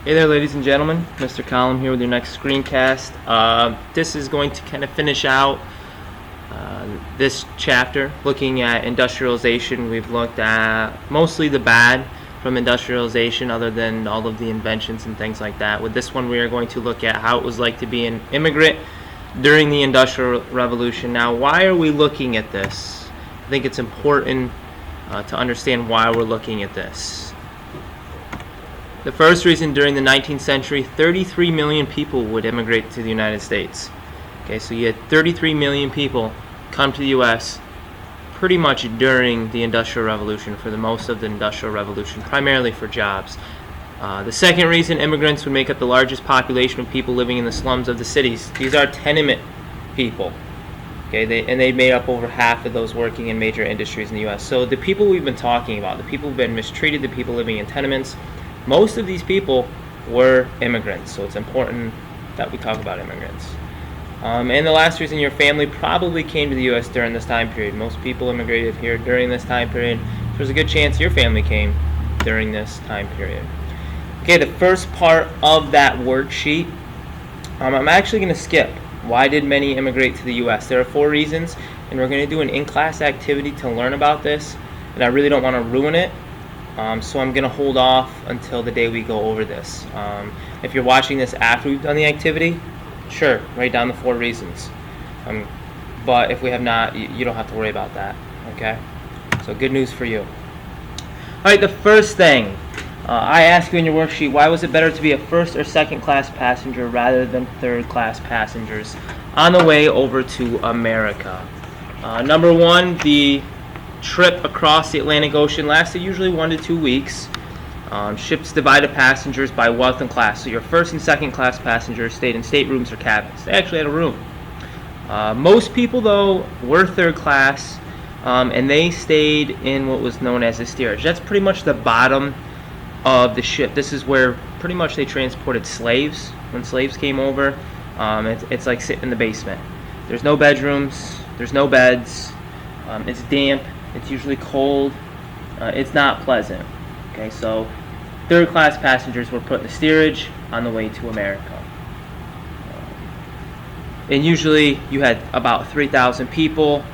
Hey there, ladies and gentlemen. Mr. Collum here with your next screencast. This is going to kind of finish out this chapter, looking at industrialization. We've looked at mostly the bad from industrialization, other than all of the inventions and things like that. With this one, we are going to look at how it was like to be an immigrant during the Industrial Revolution. Now, why are we looking at this? I think it's important to understand why we're looking at this. The first reason, during the 19th century, 33 million people would immigrate to the United States. Okay, so you had 33 million people come to the U.S. pretty much during the Industrial Revolution, for the most of the Industrial Revolution, primarily for jobs. The second reason, immigrants would make up the largest population of people living in the slums of the cities. These are tenement people. Okay, they made up over half of those working in major industries in the U.S. So the people we've been talking about, the people who've been mistreated, the people living in tenements, most of these people were immigrants, so it's important that we talk about immigrants. And the last reason, your family probably came to the U.S. during this time period. Most people immigrated here during this time period. There's a good chance your family came during this time period. Okay, the first part of that worksheet, I'm actually going to skip. Why did many immigrate to the U.S.? There are 4 reasons, and we're going to do an in-class activity to learn about this, and I really don't want to ruin it. So I'm going to hold off until the day we go over this. If you're watching this after we've done the activity, sure, write down the 4 reasons. But if we have not, you don't have to worry about that. Okay? So good news for you. Alright, the first thing, I ask you in your worksheet, why was it better to be a first or second class passenger rather than third class passengers on the way over to America? Number 1, the trip across the Atlantic Ocean lasted usually 1 to 2 weeks. Ships divided passengers by wealth and class. So your first and second class passengers stayed in staterooms or cabins. They actually had a room. Most people, though, were third class, and they stayed in what was known as the steerage. That's pretty much the bottom of the ship. This is where pretty much they transported slaves. When slaves came over, it's like sitting in the basement. There's no bedrooms. There's no beds. It's damp. It's usually cold. It's not pleasant. Okay, so third class passengers were put in the steerage on the way to America. And usually you had about 3,000 people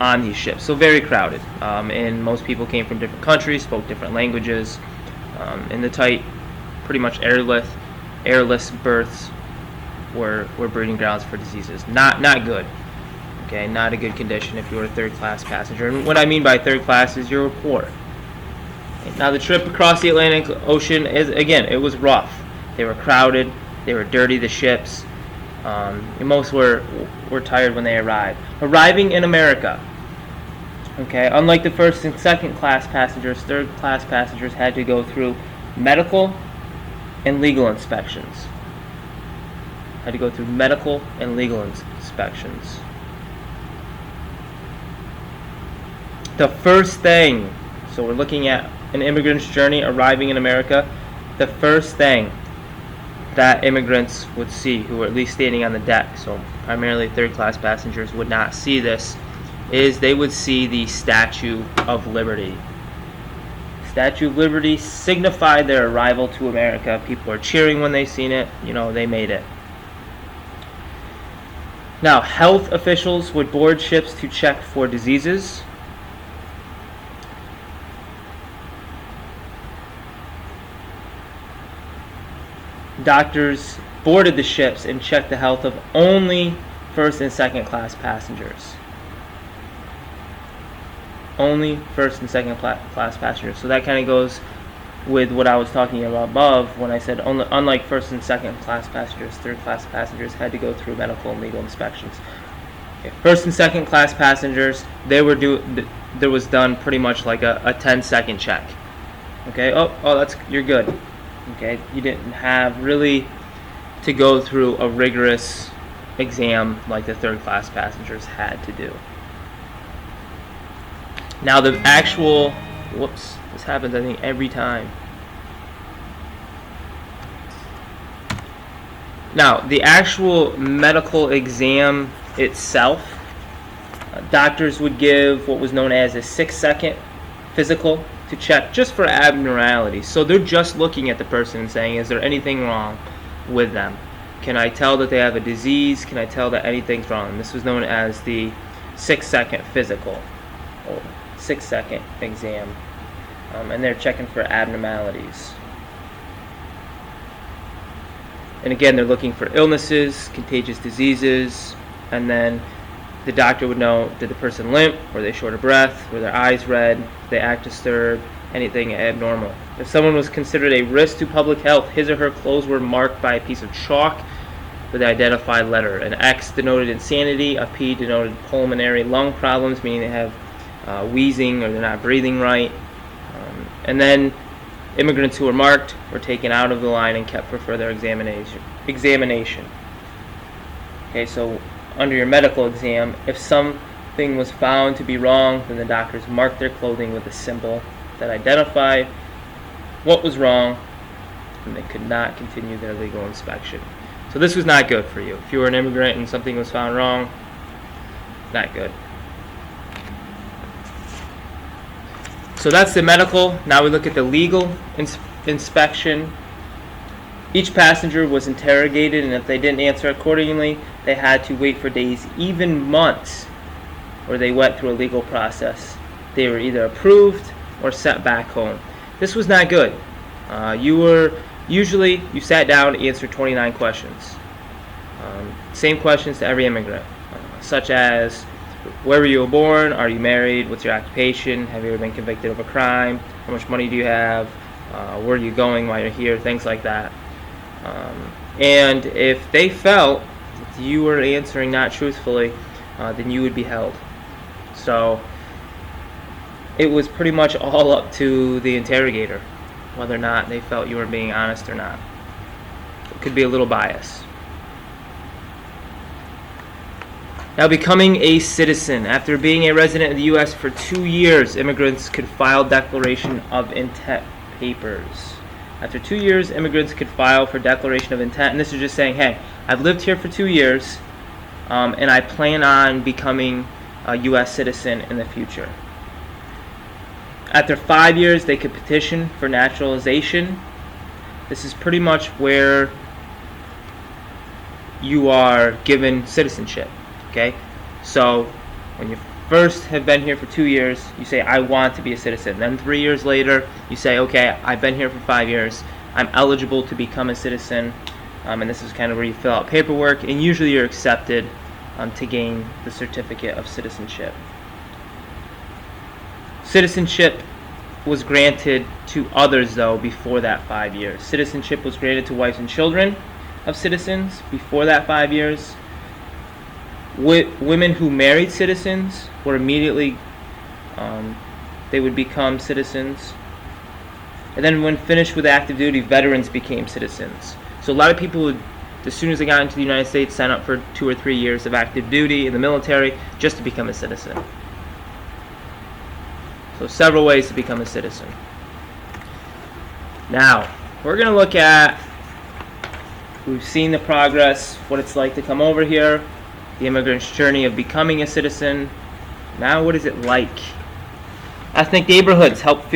on these ships, so very crowded. And most people came from different countries, spoke different languages. And the tight, pretty much airless berths were breeding grounds for diseases. Not good. Okay, not a good condition if you were a third-class passenger. And what I mean by third class is you were poor. Now, the trip across the Atlantic Ocean again, it was rough. They were crowded. They were dirty, the ships. And most were tired when they arrived. Arriving in America, okay, unlike the first and second class passengers, third-class passengers had to go through medical and legal inspections. Had to go through medical and legal inspections. The first thing, so we're looking at an immigrant's journey arriving in America. The first thing that immigrants would see, who were at least standing on the deck, so primarily third-class passengers would not see this, is they would see the Statue of Liberty. Statue of Liberty signified their arrival to America. People were cheering when they seen it. You know, they made it. Now, health officials would board ships to check for diseases. Doctors boarded the ships and checked the health of only first and second class passengers. Only first and second class passengers. So that kind of goes with what I was talking about above when I said unlike first and second class passengers, third class passengers had to go through medical and legal inspections. Okay. First and second class passengers, there was done pretty much like a 10-second check. Okay, you're good. Okay, you didn't have really to go through a rigorous exam like the third class passengers had to do. Now the actual, this happens I think every time. Now the actual medical exam itself, doctors would give what was known as a 6-second physical to check just for abnormalities. So they're just looking at the person and saying, is there anything wrong with them? Can I tell that they have a disease? Can I tell that anything's wrong? And this was known as the 6-second physical, or 6-second exam. And they're checking for abnormalities. And again, they're looking for illnesses, contagious diseases, and then the doctor would know, did the person limp, were they short of breath, were their eyes red, did they act disturbed, anything abnormal. If someone was considered a risk to public health, his or her clothes were marked by a piece of chalk with the identified letter. An X denoted insanity, a P denoted pulmonary lung problems, meaning they have wheezing or they're not breathing right. And then immigrants who were marked were taken out of the line and kept for further examination. Okay, so under your medical exam, if something was found to be wrong, then the doctors marked their clothing with a symbol that identified what was wrong, and they could not continue their legal inspection. So this was not good for you. If you were an immigrant and something was found wrong, not good. So that's the medical. Now we look at the legal inspection. Each passenger was interrogated, and if they didn't answer accordingly, they had to wait for days, even months, where they went through a legal process. They were either approved or sent back home. This was not good. You sat down and answered 29 questions. Same questions to every immigrant, such as, where were you born? Are you married? What's your occupation? Have you ever been convicted of a crime? How much money do you have? Where are you going while you're here? Things like that. And if they felt that you were answering not truthfully, then you would be held. So it was pretty much all up to the interrogator, whether or not they felt you were being honest or not. It could be a little bias. Now, becoming a citizen. After being a resident of the U.S. for 2 years, immigrants could file declaration of intent papers. After 2 years, immigrants could file for declaration of intent, and this is just saying, hey, I've lived here for 2 years, and I plan on becoming a U.S. citizen in the future. After 5 years, they could petition for naturalization. This is pretty much where you are given citizenship. Okay, so when you first have been here for 2 years, you say, I want to be a citizen. Then 3 years later, you say, okay, I've been here for 5 years. I'm eligible to become a citizen. And this is kind of where you fill out paperwork, and usually you're accepted to gain the certificate of citizenship. Citizenship was granted to others, though, before that 5 years. Citizenship was granted to wives and children of citizens before that 5 years. Women who married citizens were immediately, they would become citizens. And then when finished with active duty, veterans became citizens. So a lot of people would, as soon as they got into the United States, sign up for 2 or 3 years of active duty in the military just to become a citizen. So several ways to become a citizen. Now, we're going to look at, we've seen the progress, what it's like to come over here, the immigrant's journey of becoming a citizen. Now, what is it like? Ethnic neighborhoods help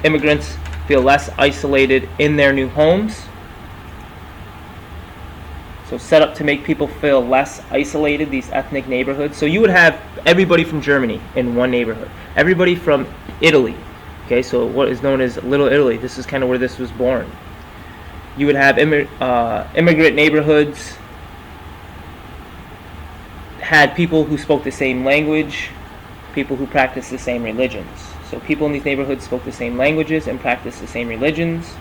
immigrants feel less isolated in their new homes. So set up to make people feel less isolated, these ethnic neighborhoods. So you would have everybody from Germany in one neighborhood. Everybody from Italy. Okay, so what is known as Little Italy. This is kind of where this was born. You would have immigrant neighborhoods, had people who spoke the same language, people who practiced the same religions. So people in these neighborhoods spoke the same languages and practiced the same religions.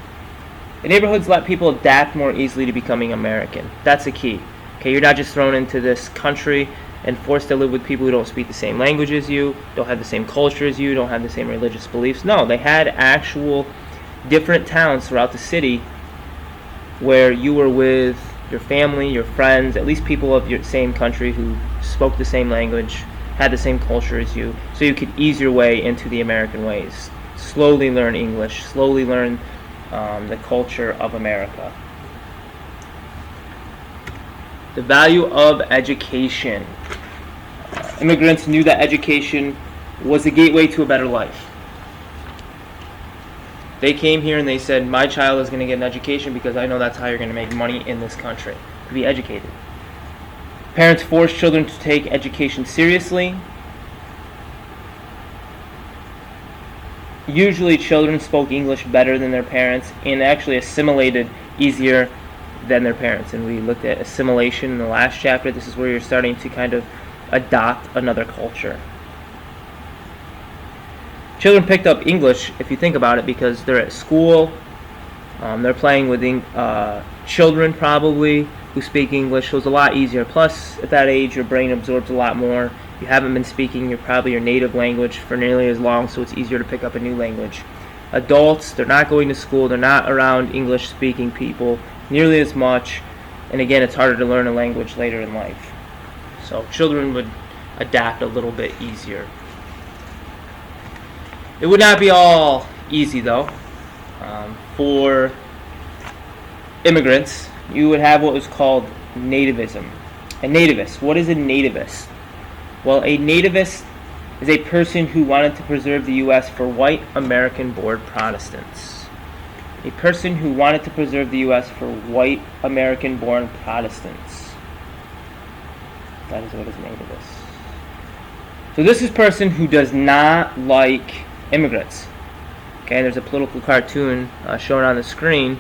The neighborhoods let people adapt more easily to becoming American. That's the key. Okay, you're not just thrown into this country and forced to live with people who don't speak the same language as you, don't have the same culture as you, don't have the same religious beliefs. No, they had actual different towns throughout the city where you were with your family, your friends, at least people of your same country who spoke the same language, had the same culture as you, so you could ease your way into the American ways. Slowly learn English, slowly learn the culture of America. The value of education. Immigrants knew that education was the gateway to a better life. They came here and they said, my child is going to get an education because I know that's how you're going to make money in this country, to be educated. Parents force children to take education seriously. Usually children spoke English better than their parents and actually assimilated easier than their parents. And we looked at assimilation in the last chapter. This is where you're starting to kind of adopt another culture. Children picked up English, if you think about it, because they're at school. They're playing with children probably who speak English, so it's a lot easier. Plus, at that age, your brain absorbs a lot more. You haven't been speaking your native language for nearly as long, so it's easier to pick up a new language. Adults, they're not going to school. They're not around English-speaking people nearly as much. And again, it's harder to learn a language later in life. So children would adapt a little bit easier. It would not be all easy, though. For immigrants, you would have what was called nativism. A nativist. What is a nativist? Well, a nativist is a person who wanted to preserve the U.S. for white American-born Protestants. A person who wanted to preserve the U.S. for white American-born Protestants. That is what is nativist. So this is a person who does not like immigrants. Okay, there's a political cartoon shown on the screen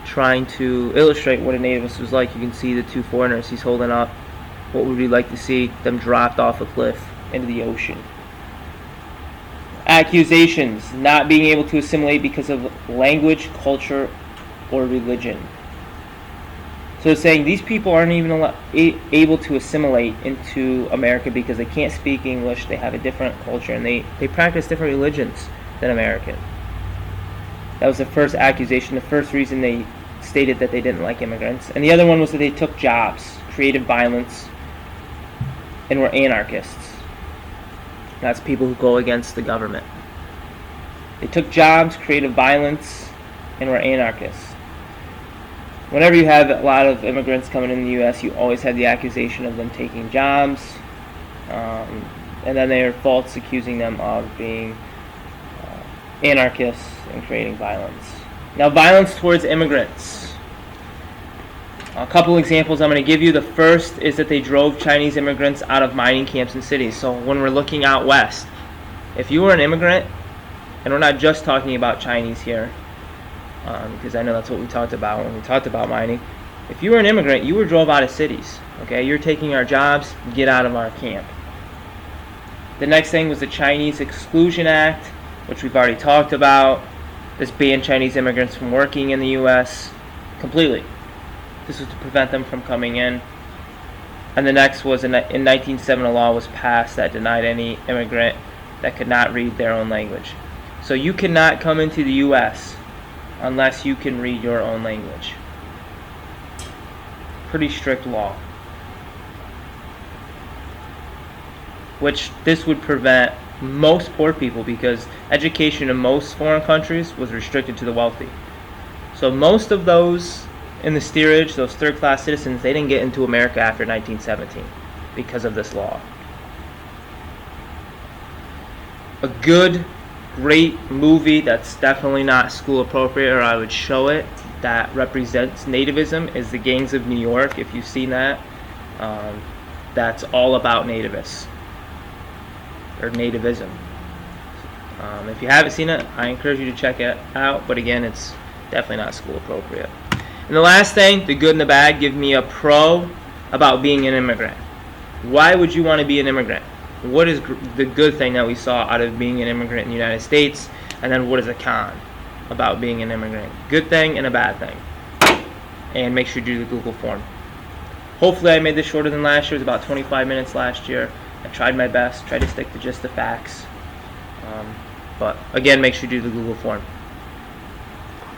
trying to illustrate what a nativist was like. You can see the two foreigners he's holding up. What would we like to see? Them dropped off a cliff into the ocean. Accusations, not being able to assimilate because of language, culture, or religion. So it's saying these people aren't even able to assimilate into America because they can't speak English, they have a different culture, and they practice different religions than American. That was the first accusation, the first reason they stated that they didn't like immigrants. And the other one was that they took jobs, created violence, and were anarchists. That's people who go against the government. They took jobs, created violence, and were anarchists. Whenever you have a lot of immigrants coming in the U.S., you always have the accusation of them taking jobs, and then they are false accusing them of being anarchists and creating violence. Now, violence towards immigrants. A couple examples I'm going to give you. The first is that they drove Chinese immigrants out of mining camps and cities. So when we're looking out west, if you were an immigrant, and we're not just talking about Chinese here, because I know that's what we talked about when we talked about mining. If you were an immigrant, you were drove out of cities. Okay, you're taking our jobs, get out of our camp. The next thing was the Chinese Exclusion Act, which we've already talked about. This banned Chinese immigrants from working in the U.S. completely. This was to prevent them from coming in. And the next was in 1907 a law was passed that denied any immigrant that could not read their own language. So you cannot come into the U.S. unless you can read your own language. Pretty strict law. Which this would prevent most poor people, because education in most foreign countries was restricted to the wealthy. So most of those in the steerage, those third-class citizens, they didn't get into America after 1917 because of this law. A great movie that's definitely not school appropriate, or I would show it, that represents nativism is The Gangs of New York. If you've seen that, that's all about nativists, or nativism. If you haven't seen it, I encourage you to check it out, but again, it's definitely not school appropriate. And the last thing, the good and the bad, give me a pro about being an immigrant. Why would you want to be an immigrant? What is the good thing that we saw out of being an immigrant in the United States? And then what is a con about being an immigrant? Good thing and a bad thing. And make sure you do the Google form. Hopefully I made this shorter than last year. It was about 25 minutes last year. I tried my best, tried to stick to just the facts. But again, make sure you do the Google form.